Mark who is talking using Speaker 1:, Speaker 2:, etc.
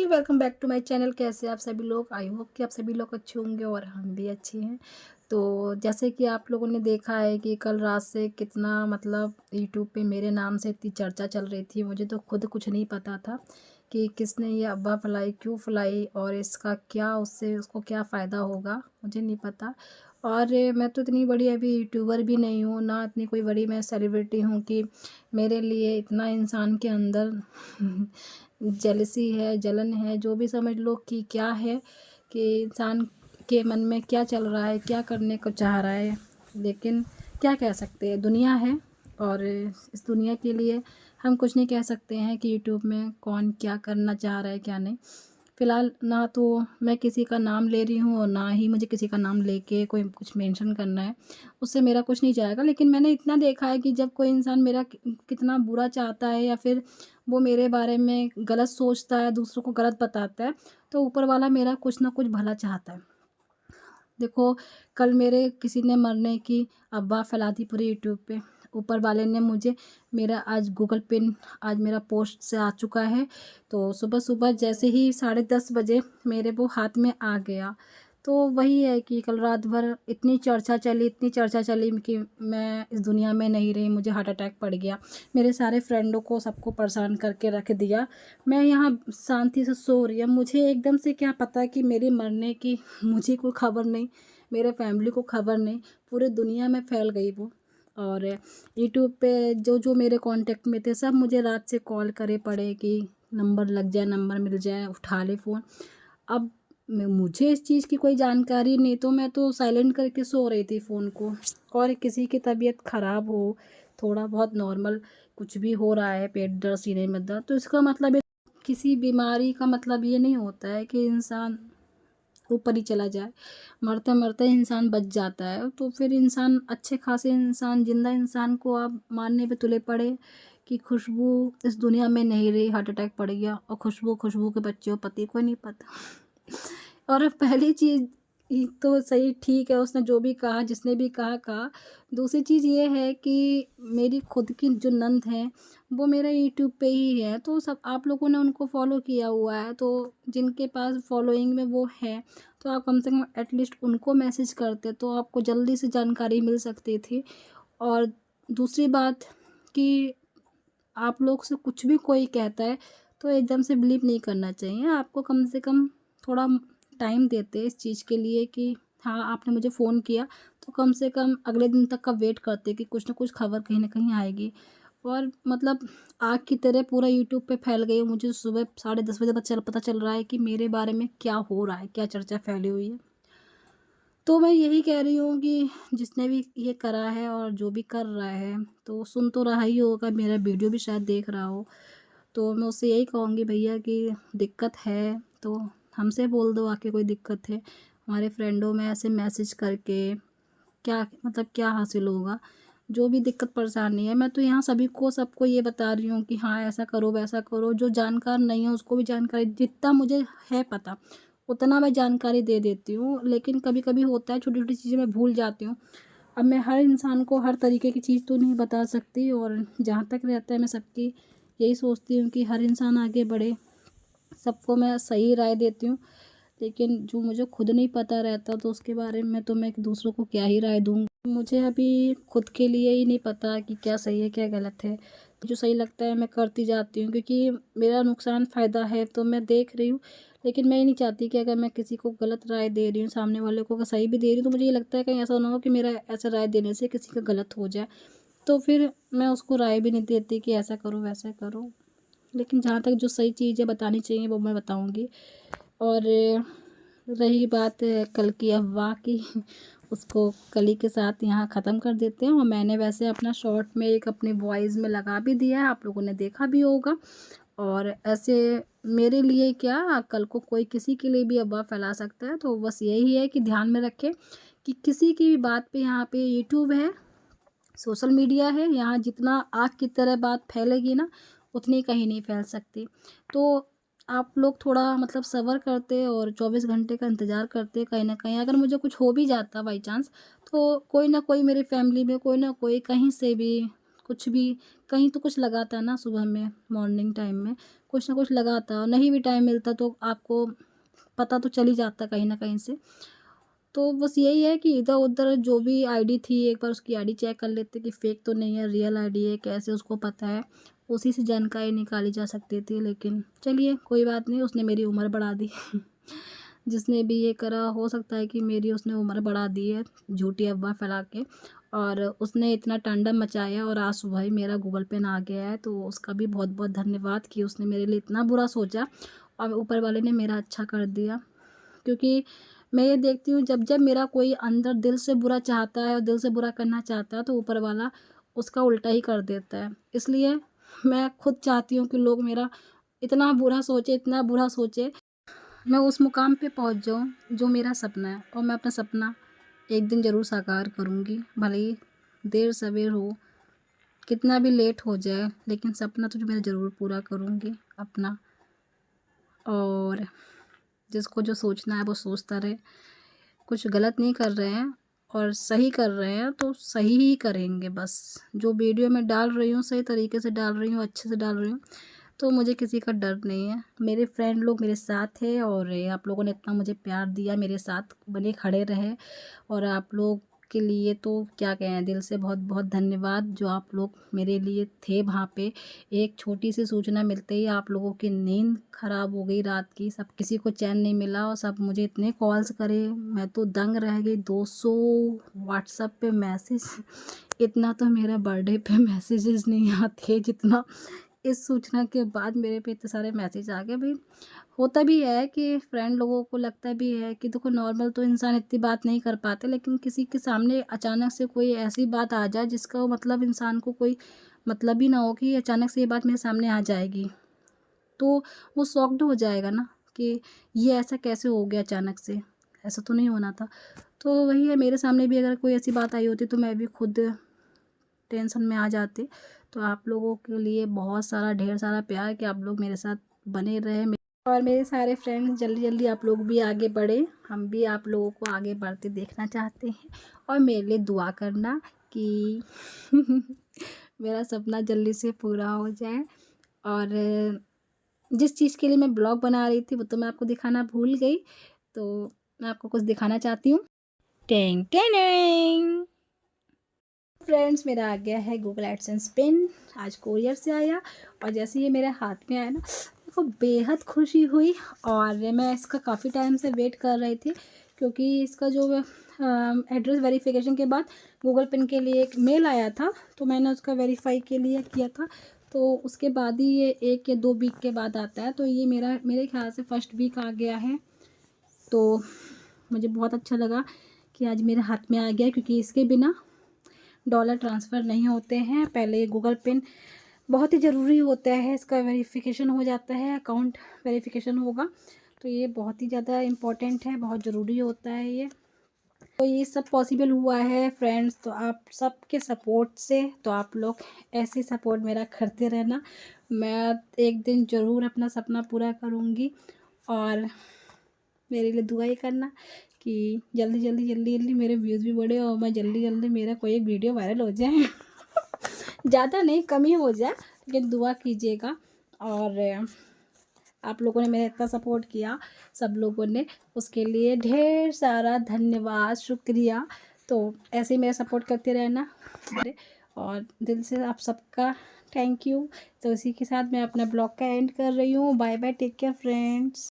Speaker 1: Hi, welcome back to my channel. कैसे आप सभी लोग? आई होप कि आप सभी लोग अच्छे होंगे और हम भी अच्छे हैं। तो जैसे कि आप लोगों ने देखा है कि कल रात से कितना मतलब यूट्यूब पे मेरे नाम से इतनी चर्चा चल रही थी। मुझे तो खुद कुछ नहीं पता था कि किसने ये अफ़वाह फैलाई, क्यों फैलाई और इसका क्या उससे उसको क्या फ़ायदा होगा, मुझे नहीं पता। और मैं तो इतनी बड़ी अभी यूट्यूबर भी नहीं हूँ, ना इतनी कोई बड़ी मैं सेलिब्रिटी हूँ कि मेरे लिए इतना इंसान के अंदर जेलसी है, जलन है, जो भी समझ लो कि क्या है, कि इंसान के मन में क्या चल रहा है, क्या करने को चाह रहा है। लेकिन क्या कह सकते हैं, दुनिया है और इस दुनिया के लिए हम कुछ नहीं कह सकते हैं कि यूट्यूब में कौन क्या करना चाह रहा है, क्या नहीं। फ़िलहाल ना तो मैं किसी का नाम ले रही हूँ और ना ही मुझे किसी का नाम लेके कोई कुछ मेंशन करना है, उससे मेरा कुछ नहीं जाएगा। लेकिन मैंने इतना देखा है कि जब कोई इंसान मेरा कितना बुरा चाहता है या फिर वो मेरे बारे में गलत सोचता है, दूसरों को गलत बताता है, तो ऊपर वाला मेरा कुछ ना कुछ भला चाहता है। देखो, कल मेरे किसी ने मरने की अफ़वाह फैला दी पूरे यूट्यूब पे। ऊपर वाले ने मुझे मेरा आज गूगल पिन आज मेरा पोस्ट से आ चुका है। तो सुबह-सुबह जैसे ही 10:30 बजे मेरे वो हाथ में आ गया। तो वही है कि कल रात भर इतनी चर्चा चली कि मैं इस दुनिया में नहीं रही, मुझे हार्ट अटैक पड़ गया। मेरे सारे फ्रेंडों को सबको परेशान करके रख दिया। मैं यहाँ शांति से सो रही, अब मुझे एकदम से क्या पता कि मेरे मरने की मुझे कोई खबर नहीं, मेरे फैमिली को खबर नहीं, पूरे दुनिया में फैल गई वो। और यूट्यूब पे जो मेरे कांटेक्ट में थे सब मुझे रात से कॉल करे पड़े कि नंबर लग जाए, नंबर मिल जाए, उठा ले फ़ोन। अब मुझे इस चीज़ की कोई जानकारी नहीं, तो मैं तो साइलेंट करके सो रही थी फ़ोन को। और किसी की तबीयत ख़राब हो, थोड़ा बहुत नॉर्मल कुछ भी हो रहा है, पेट दर्द, सीने में दर्द, तो इसका मतलब किसी बीमारी का मतलब ये नहीं होता है कि इंसान ऊपर ही चला जाए। मरते-मरते इंसान बच जाता है, तो फिर इंसान अच्छे खासे इंसान ज़िंदा इंसान को आप मारने पे तुले पड़े कि खुशबू इस दुनिया में नहीं रही, हार्ट अटैक पड़ गया। और खुशबू के बच्चे और पति को नहीं पता। और पहली चीज़ ये तो सही ठीक है, उसने जो भी कहा, जिसने भी कहा, कहा। दूसरी चीज़ ये है कि मेरी खुद की जो नंद हैं, वो मेरा यूट्यूब पे ही है, तो सब आप लोगों ने उनको फ़ॉलो किया हुआ है, तो जिनके पास फ़ॉलोइंग में वो हैं, तो आप कम से कम एटलीस्ट उनको मैसेज करते, तो आपको जल्दी से जानकारी मिल सकती थी। और दूसरी बात कि आप लोग से कुछ भी कोई कहता है, तो एकदम से बिलीव नहीं करना चाहिए। आपको कम से कम थोड़ा टाइम देते इस चीज़ के लिए कि हाँ, आपने मुझे फ़ोन किया, तो कम से कम अगले दिन तक का वेट करते कि कुछ न कुछ खबर कहीं न कहीं आएगी। और मतलब आग की तरह पूरा यूट्यूब पे फैल गई। मुझे सुबह 10:30 बजे पता चल रहा है कि मेरे बारे में क्या हो रहा है, क्या चर्चा फैली हुई है। तो मैं यही कह रही हूँ कि जिसने भी ये करा है और जो भी कर रहा है, तो सुन तो रहा ही होगा, मेरा वीडियो भी शायद देख रहा हो। तो मैं उससे यही कहूँगी, भैया कि दिक्कत है तो हमसे बोल दो आके, कोई दिक्कत है। हमारे फ्रेंडों में ऐसे मैसेज करके क्या मतलब क्या हासिल होगा? जो भी दिक्कत परेशानी है, मैं तो यहाँ सभी को सबको ये बता रही हूँ कि हाँ, ऐसा करो, वैसा करो। जो जानकार नहीं है उसको भी जानकारी, जितना मुझे है पता, उतना मैं जानकारी दे देती हूँ। लेकिन कभी-कभी होता है छोटी-छोटी चीज़ें मैं भूल जाती हूँ। अब मैं हर इंसान को हर तरीके की चीज़ तो नहीं बता सकती, और जहाँ तक रहता है मैं सबकी यही सोचती हूँ कि हर इंसान आगे बढ़े, सबको मैं सही राय देती हूँ। लेकिन जो मुझे खुद नहीं पता रहता, तो उसके बारे में तो मैं दूसरों को क्या ही राय दूँगी। मुझे अभी खुद के लिए ही नहीं पता कि क्या सही है, क्या गलत है। जो सही लगता है मैं करती जाती हूँ, क्योंकि मेरा नुकसान फ़ायदा है तो मैं देख रही हूँ। लेकिन मैं ये नहीं चाहती कि अगर मैं किसी को गलत राय दे रही हूँ, सामने वाले को अगर सही भी दे रही हूँ, तो मुझे ये लगता है कहीं ऐसा ना हो कि मेरा ऐसा राय देने से किसी का गलत हो जाए। तो फिर मैं उसको राय भी नहीं देती कि ऐसा करो, वैसा करो। लेकिन जहाँ तक जो सही चीज़ें बतानी चाहिए वो मैं बताऊँगी। और रही बात कल की अफ़वाह की, उसको कल ही के साथ यहाँ ख़त्म कर देते हैं। और मैंने वैसे अपना शॉर्ट में एक अपनी वॉइस में लगा भी दिया है, आप लोगों ने देखा भी होगा। और ऐसे मेरे लिए क्या, कल को कोई किसी के लिए भी अफ़वाह फैला सकता है, तो बस यही है कि ध्यान में रखें कि किसी की भी बात पे, यहाँ पे यूट्यूब है, सोशल मीडिया है, यहाँ जितना आग की तरह बात फैलेगी ना, उतनी कहीं नहीं फैल सकती। तो आप लोग थोड़ा मतलब सब्र करते और 24 घंटे का इंतज़ार करते, कहीं न कहीं अगर मुझे कुछ हो भी जाता बाई चांस, तो कोई ना कोई मेरी फैमिली में, कोई ना कोई कहीं से भी कुछ भी कहीं तो कुछ लगाता ना सुबह में, मॉर्निंग टाइम में कुछ ना कुछ लगाता, और नहीं भी टाइम मिलता तो आपको पता तो चल ही जाता कहीं न कहीं से। तो बस यही है कि इधर-उधर जो भी आईडी थी, एक बार उसकी आईडी चेक कर लेते कि फेक तो नहीं है, रियल आईडी है, कैसे उसको पता है। उसी से जानकारी निकाली जा सकती थी, लेकिन चलिए कोई बात नहीं, उसने मेरी उम्र बढ़ा दी। जिसने भी ये करा, हो सकता है कि मेरी उसने उम्र बढ़ा दी है झूठी अफ़वाह फैला के, और उसने इतना तांडव मचाया और आज सुबह ही मेरा गूगल पे आ गया है, तो उसका भी बहुत-बहुत धन्यवाद कि उसने मेरे लिए इतना बुरा सोचा और ऊपर वाले ने मेरा अच्छा कर दिया। क्योंकि मैं ये देखती हूँ, जब मेरा कोई अंदर दिल से बुरा चाहता है और दिल से बुरा करना चाहता है, तो ऊपर वाला उसका उल्टा ही कर देता है। इसलिए मैं खुद चाहती हूँ कि लोग मेरा इतना बुरा सोचे, इतना बुरा सोचे, मैं उस मुकाम पे पहुँच जाऊँ जो मेरा सपना है, और मैं अपना सपना एक दिन ज़रूर साकार करूँगी। भले ही देर सवेर हो, कितना भी लेट हो जाए, लेकिन सपना तो जो मैं ज़रूर पूरा करूँगी अपना। और जिसको जो सोचना है वो सोचता रहे। कुछ गलत नहीं कर रहे हैं और सही कर रहे हैं तो सही ही करेंगे बस। जो वीडियो मैं डाल रही हूँ सही तरीके से डाल रही हूँ, अच्छे से डाल रही हूँ, तो मुझे किसी का डर नहीं है। मेरे फ्रेंड लोग मेरे साथ हैं, और आप लोगों ने इतना मुझे प्यार दिया, मेरे साथ बने खड़े रहे, और आप लोग के लिए तो क्या कहें, दिल से बहुत बहुत धन्यवाद जो आप लोग मेरे लिए थे वहाँ पे। एक छोटी सी सूचना मिलते ही आप लोगों की नींद ख़राब हो गई रात की, सब किसी को चैन नहीं मिला, और सब मुझे इतने कॉल्स करे, मैं तो दंग रह गई। 200 व्हाट्सएप पे मैसेज, इतना तो मेरे बर्थडे पे मैसेजेस नहीं आते जितना इस सूचना के बाद मेरे पे इतने सारे मैसेज आ गए। भाई होता भी है कि फ्रेंड लोगों को लगता भी है कि देखो, नॉर्मल तो इंसान इतनी बात नहीं कर पाते, लेकिन किसी के सामने अचानक से कोई ऐसी बात आ जाए जिसका मतलब इंसान को कोई मतलब ही ना हो कि अचानक से ये बात मेरे सामने आ जाएगी, तो वो शॉक्ड हो जाएगा ना कि ये ऐसा कैसे हो गया अचानक से, ऐसा तो नहीं होना था। तो वही है, मेरे सामने भी अगर कोई ऐसी बात आई होती तो मैं भी खुद टेंशन में आ जाते। तो आप लोगों के लिए बहुत सारा ढेर सारा प्यार कि आप लोग मेरे साथ बने रहे, और मेरे सारे फ्रेंड्स जल्दी जल्दी आप लोग भी आगे बढ़े। हम भी आप लोगों को आगे बढ़ते देखना चाहते हैं, और मेरे लिए दुआ करना कि मेरा सपना जल्दी से पूरा हो जाए। और जिस चीज़ के लिए मैं ब्लॉग बना रही थी वो तो मैं आपको दिखाना भूल गई, तो मैं आपको कुछ दिखाना चाहती हूँ। टेंग टेंग फ्रेंड्स, मेरा आ गया है गूगल एडसेंस पिन। आज कोरियर से आया, और जैसे ये मेरे हाथ में आया ना, मेरे को बेहद खुशी हुई, और मैं इसका काफ़ी टाइम से वेट कर रही थी, क्योंकि इसका जो एड्रेस वेरिफिकेशन के बाद गूगल पिन के लिए एक मेल आया था, तो मैंने उसका वेरीफाई के लिए किया था, तो उसके बाद ही ये 1 या 2 वीक के बाद आता है। तो ये मेरे ख्याल से फर्स्ट वीक आ गया है, तो मुझे बहुत अच्छा लगा कि आज मेरे हाथ में आ गया, क्योंकि इसके बिना डॉलर ट्रांसफ़र नहीं होते हैं। पहले गूगल पिन बहुत ही ज़रूरी होता है, इसका वेरिफिकेशन हो जाता है, अकाउंट वेरिफिकेशन होगा, तो ये बहुत ही ज़्यादा इम्पोर्टेंट है, बहुत ज़रूरी होता है ये। तो ये सब पॉसिबल हुआ है फ्रेंड्स, तो आप सबके सपोर्ट से। तो आप लोग ऐसे सपोर्ट मेरा करते रहना, मैं एक दिन ज़रूर अपना सपना पूरा करूँगी, और मेरे लिए दुआ ही करना कि जल्दी मेरे व्यूज़ भी बढ़े, और मैं जल्दी मेरा कोई एक वीडियो वायरल हो जाए। ज़्यादा नहीं, कम ही हो जाए, लेकिन दुआ कीजिएगा। और आप लोगों ने मेरा इतना सपोर्ट किया, सब लोगों ने, उसके लिए ढेर सारा धन्यवाद, शुक्रिया। तो ऐसे ही मेरा सपोर्ट करते रहना, और दिल से आप सबका थैंक यू। तो इसी के साथ मैं अपना ब्लॉग का एंड कर रही हूँ। Bye bye, take care friends.